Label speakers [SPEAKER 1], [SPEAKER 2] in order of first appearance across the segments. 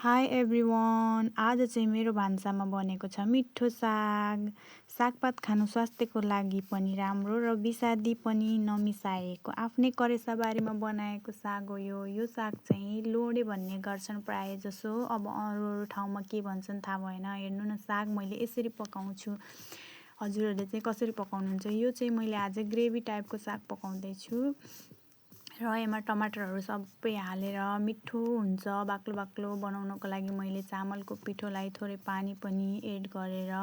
[SPEAKER 1] High everyone, आज चाहिँ मेरो भान्सामा बनेको छ मिठो साग। सागपात खानु स्वास्थ्यको लागि पनि राम्रो र विषादी पनि नमिसाएको आफ्नै करेसाबारीमा बनाएको साग हो यो साग चाहिँ लोडे भन्ने गर्छन् प्राय जसो। अब अरू अरू ठाउँमा के भन्छन् थाहा भएन। हेर्नु न, साग मैले यसरी पकाउँछु। हजुरहरूले चाहिँ कसरी पकाउनुहुन्छ? यो चाहिँ मैले आज ग्रेभी टाइपको साग पकाउँदैछु र यसमा टमाटरहरू सबै हालेर मिठो हुन्छ। बाक्लो बाक्लो बनाउनको लागि मैले चामलको पिठोलाई थोरै पानी पनि एड गरेर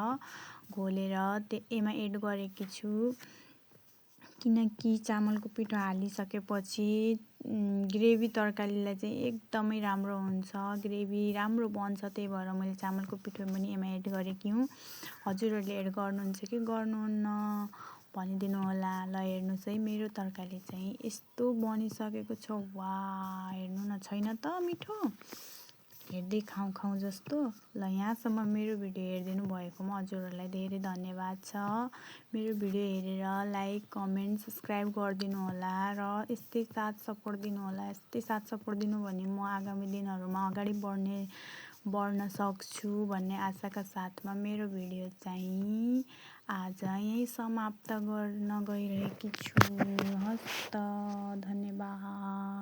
[SPEAKER 1] घोलेर यसमा एड गरेकी छु, किनकि चामलको पिठो हालिसकेपछि ग्रेभी तरकारीलाई चाहिँ एकदमै राम्रो हुन्छ, ग्रेभी राम्रो बन्छ। त्यही भएर मैले चामलको पिठो पनि यसमा एड गरेकी हुँ। हजुरहरूले एड गर्नुहुन्छ कि गर्नुहुन्न भनिदिनु होला। ल हेर्नुहोस् है, मेरो तरकारी चाहिँ यस्तो बनिसकेको छ। वाह, हेर्नु न, छैन त मिठो? हेर्दै खाउँ खाउँ जस्तो। ल यहाँसम्म मेरो भिडियो हेरिदिनु भएकोमा हजुरहरूलाई धेरै धन्यवाद छ। मेरो भिडियो हेरेर लाइक, कमेन्ट, सब्सक्राइब गरिदिनु होला र यस्तै साथ सपोर्ट दिनु होला। यस्तै साथ सपोर्ट दिनु भने म आगामी दिनहरूमा अगाडि बढ्न सक्छु भन्ने आशाका साथमा मेरो भिडियो चाहिँ आज यहीँ समाप्त गर्न गइरहेकी छु। हस्त, धन्यवाद।